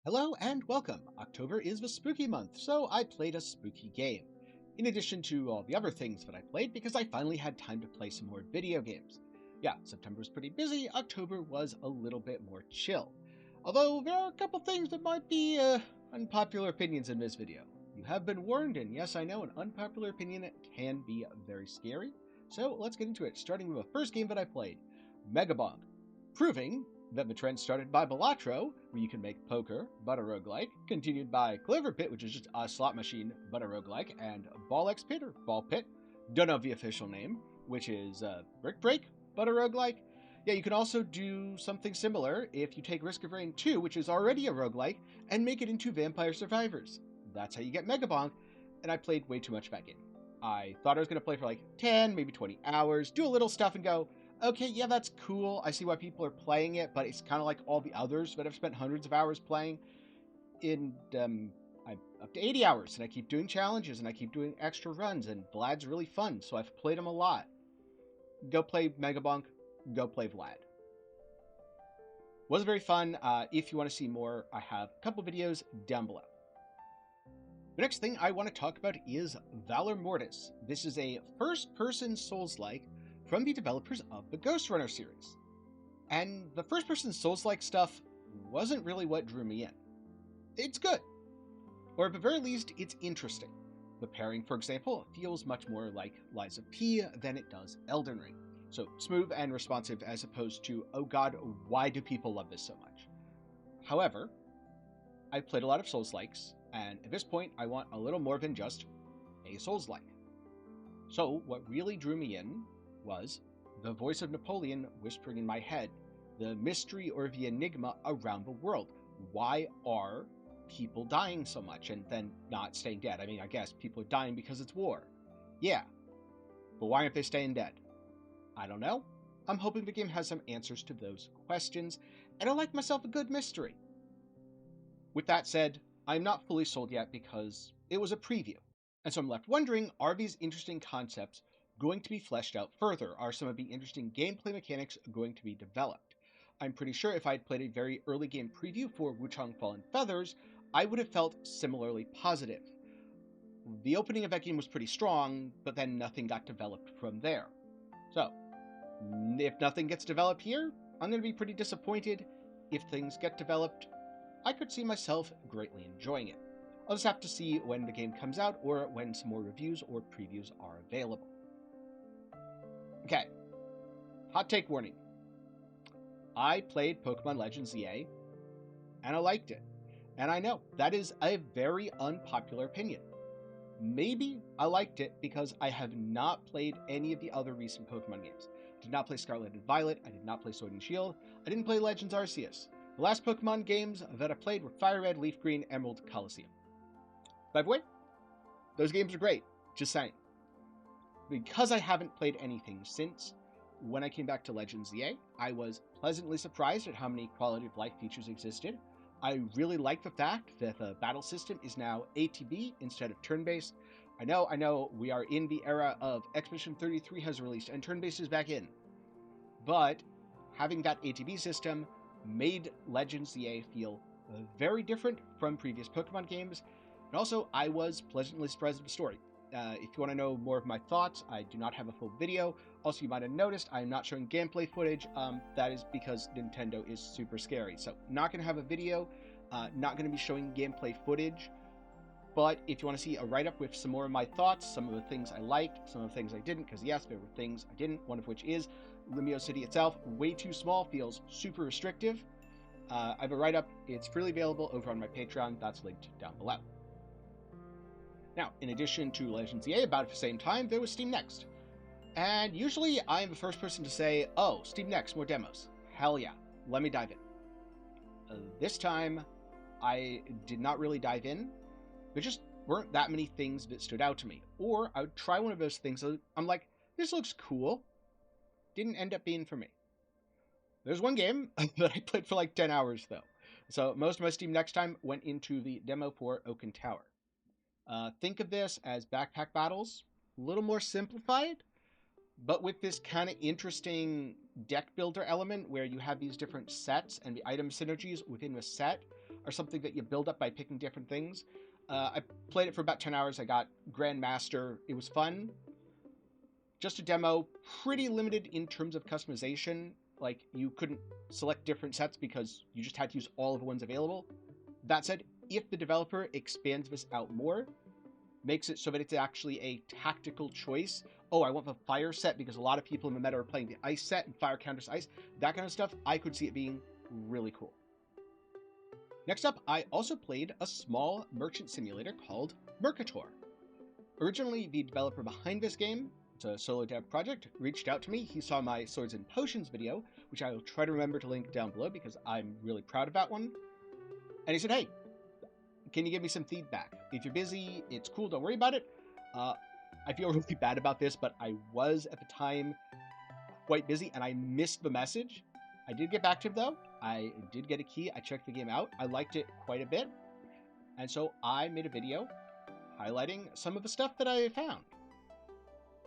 Hello and welcome. October is the spooky month, so I played a spooky game. In addition to all the other things that I played, because I finally had time to play some more video games. Yeah, September was pretty busy, October was a little bit more chill. Although there are a couple things that might be unpopular opinions in this video. You have been warned, and yes, I know an unpopular opinion can be very scary. So let's get into it, starting with the first game that I played, Megabonk, proving that the trend started by Balatro, where you can make poker, but a roguelike, continued by Clover Pit, which is just a slot machine, but a roguelike, and Ball X Pit, or Ball Pit, don't know the official name, which is Brick Break, but a roguelike. Yeah, you can also do something similar if you take Risk of Rain 2, which is already a roguelike, and make it into Vampire Survivors. That's how you get Megabonk, and I played way too much of that game. I thought I was going to play for like 10, maybe 20 hours, do a little stuff and go, okay, yeah, that's cool. I see why people are playing it, but it's kind of like all the others that I've spent hundreds of hours playing. I'm up to 80 hours, and I keep doing challenges, and I keep doing extra runs, and Vlad's really fun, so I've played him a lot. Go play Megabonk. Go play Vlad. Wasn't very fun. If you want to see more, I have a couple videos down below. The next thing I want to talk about is Valor Mortis. This is a first-person Souls-like from the developers of the Ghost Runner series. And the first-person Souls-like stuff wasn't really what drew me in. It's good. Or at the very least, it's interesting. The pairing, for example, feels much more like Lies of P than it does Elden Ring. So smooth and responsive as opposed to, oh god, why do people love this so much? However, I've played a lot of Souls-likes, and at this point, I want a little more than just a Souls-like. So what really drew me in was the voice of Napoleon whispering in my head, the mystery or the enigma around the world. Why are people dying so much and then not staying dead? I mean, I guess people are dying because it's war. Yeah, but why aren't they staying dead? I don't know. I'm hoping the game has some answers to those questions, and I like myself a good mystery. With that said, I'm not fully sold yet because it was a preview, and so I'm left wondering, are these interesting concepts going to be fleshed out further? Are some of the interesting gameplay mechanics going to be developed? I'm pretty sure if I had played a very early game preview for Wuchang Fallen Feathers, I would have felt similarly positive. The opening of that game was pretty strong, but then nothing got developed from there. So, if nothing gets developed here, I'm going to be pretty disappointed. If things get developed, I could see myself greatly enjoying it. I'll just have to see when the game comes out or when some more reviews or previews are available. Okay, hot take warning. I played Pokemon Legends EA, and I liked it. And I know, that is a very unpopular opinion. Maybe I liked it because I have not played any of the other recent Pokemon games. I did not play Scarlet and Violet, I did not play Sword and Shield, I didn't play Legends Arceus. The last Pokemon games that I played were Fire Red, Leaf Green, Emerald, Colosseum. By the way, those games are great, just saying. Because I haven't played anything since, when I came back to Legends EA, I was pleasantly surprised at how many quality of life features existed. I really like the fact that the battle system is now ATB instead of turn-based. I know, we are in the era of Expedition 33 has released and turn-based is back in. But having that ATB system made Legends EA feel very different from previous Pokemon games. And also, I was pleasantly surprised at the story. If you want to know more of my thoughts, I do not have a full video. Also, you might have noticed I am not showing gameplay footage. That is because Nintendo is super scary. So, not going to have a video, not going to be showing gameplay footage. But if you want to see a write-up with some more of my thoughts, some of the things I liked, some of the things I didn't, because yes, there were things I didn't, one of which is Limio City itself, way too small, feels super restrictive. I have a write-up. It's freely available over on my Patreon. That's linked down below. Now, in addition to Legends EA, about at the same time, there was Steam Next. And usually, I am the first person to say, oh, Steam Next, more demos. Hell yeah, let me dive in. This time, I did not really dive in. There just weren't that many things that stood out to me. Or I would try one of those things, I'm like, this looks cool. Didn't end up being for me. There's one game that I played for like 10 hours, though. So most of my Steam Next time went into the demo for Oaken Tower. Think of this as backpack battles, a little more simplified, but with this kind of interesting deck builder element where you have these different sets and the item synergies within the set are something that you build up by picking different things. I played it for about 10 hours. I got Grandmaster. It was fun. Just a demo, pretty limited in terms of customization. Like, you couldn't select different sets because you just had to use all of the ones available. That said, if the developer expands this out more, makes it so that it's actually a tactical choice. Oh, I want the fire set because a lot of people in the meta are playing the ice set and fire counters ice. That kind of stuff, I could see it being really cool. Next up, I also played a small merchant simulator called Mercator. Originally, the developer behind this game, it's a solo dev project, reached out to me. He saw my Swords and Potions video, which I will try to remember to link down below because I'm really proud of that one. And he said, hey, can you give me some feedback? If you're busy, it's cool, don't worry about it. I feel really bad about this, but I was at the time quite busy and I missed the message. I did get back to him though. I did get a key. I checked the game out. I liked it quite a bit. And so I made a video highlighting some of the stuff that I found.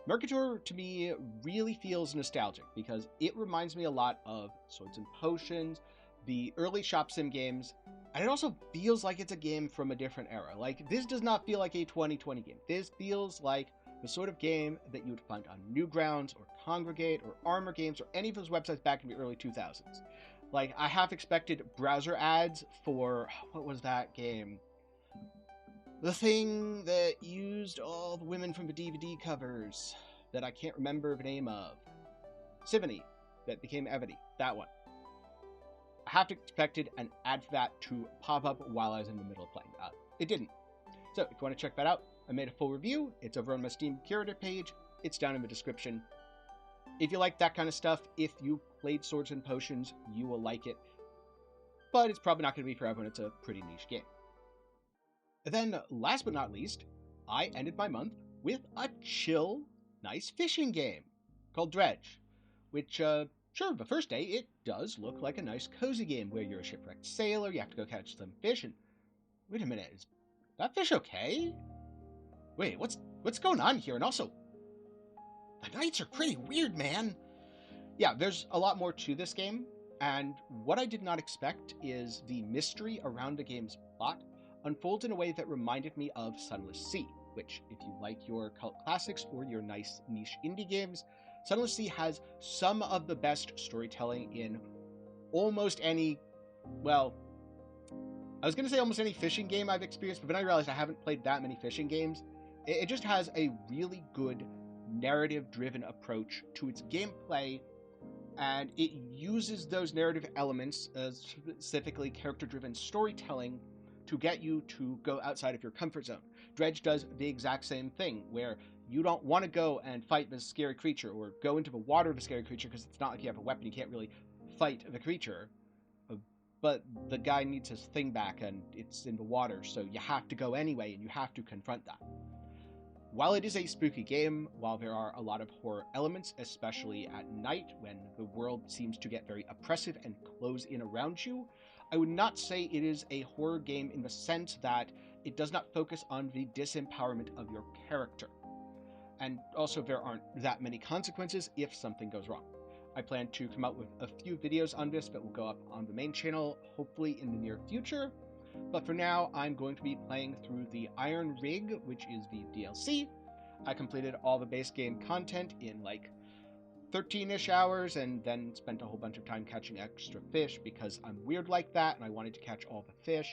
Mercator, to me, really feels nostalgic because it reminds me a lot of Swords and Potions, the early shop sim games, and it also feels like it's a game from a different era. Like, this does not feel like a 2020 game. This feels like the sort of game that you would find on Newgrounds or Congregate or Armor Games or any of those websites back in the early 2000s. Like, I half expected browser ads for, what was that game? The thing that used all the women from the DVD covers that I can't remember the name of. Symphony, that became Evony. That one. I half expected an ad for that to pop up while I was in the middle of playing. It didn't. So, if you want to check that out, I made a full review. It's over on my Steam curator page. It's down in the description. If you like that kind of stuff, if you played Swords and Potions, you will like it. But it's probably not going to be for everyone. It's a pretty niche game. And then, last but not least, I ended my month with a chill, nice fishing game called Dredge, which, sure, the first day, it does look like a nice cozy game where you're a shipwrecked sailor, you have to go catch some fish, and wait a minute, is that fish okay? Wait, what's going on here? And also, the nights are pretty weird, man. Yeah, there's a lot more to this game, and what I did not expect is the mystery around the game's plot unfolds in a way that reminded me of Sunless Sea, which, if you like your cult classics or your nice niche indie games, Sunless Sea has some of the best storytelling in almost any, well, I was going to say almost any fishing game I've experienced, but then I realized I haven't played that many fishing games. It just has a really good narrative-driven approach to its gameplay, and it uses those narrative elements, specifically character-driven storytelling, to get you to go outside of your comfort zone. Dredge does the exact same thing, where you don't want to go and fight this scary creature or go into the water of a scary creature because it's not like you have a weapon, you can't really fight the creature. But the guy needs his thing back and it's in the water, so you have to go anyway and you have to confront that. While it is a spooky game, while there are a lot of horror elements, especially at night when the world seems to get very oppressive and close in around you, I would not say it is a horror game in the sense that it does not focus on the disempowerment of your character. And also, there aren't that many consequences if something goes wrong. I plan to come out with a few videos on this that will go up on the main channel, hopefully in the near future. But for now, I'm going to be playing through the Iron Rig, which is the DLC. I completed all the base game content in like 13-ish hours and then spent a whole bunch of time catching extra fish because I'm weird like that and I wanted to catch all the fish.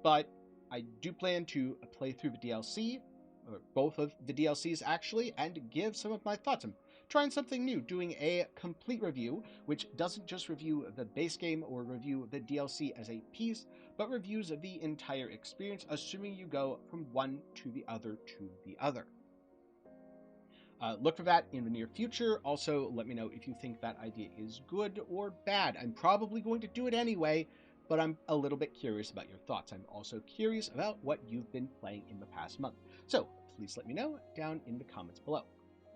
But I do plan to play through the DLC, or both of the DLCs actually, and give some of my thoughts. I'm trying something new, doing a complete review, which doesn't just review the base game or review the DLC as a piece, but reviews the entire experience, assuming you go from one to the other to the other. Look for that in the near future. Also, let me know if you think that idea is good or bad. I'm probably going to do it anyway, but I'm a little bit curious about your thoughts. I'm also curious about what you've been playing in the past month. So please let me know down in the comments below.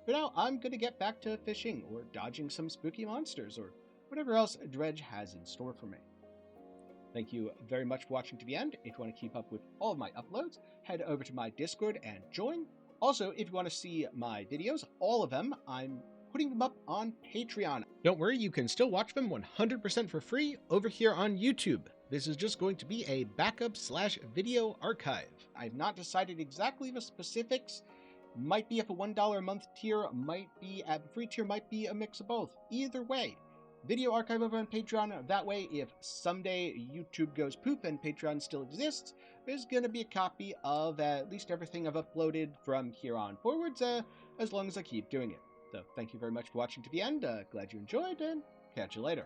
For now, I'm going to get back to fishing or dodging some spooky monsters or whatever else Dredge has in store for me. Thank you very much for watching to the end. If you want to keep up with all of my uploads, head over to my Discord and join. Also, if you want to see my videos, all of them, I'm putting them up on Patreon. Don't worry, you can still watch them 100% for free over here on YouTube. This is just going to be a backup / video archive. I've not decided exactly the specifics. Might be if a $1 a month tier, might be at the free tier, might be a mix of both. Either way, video archive over on Patreon. That way, if someday YouTube goes poop and Patreon still exists, there's going to be a copy of at least everything I've uploaded from here on forwards, as long as I keep doing it. So thank you very much for watching to the end. Glad you enjoyed, and catch you later.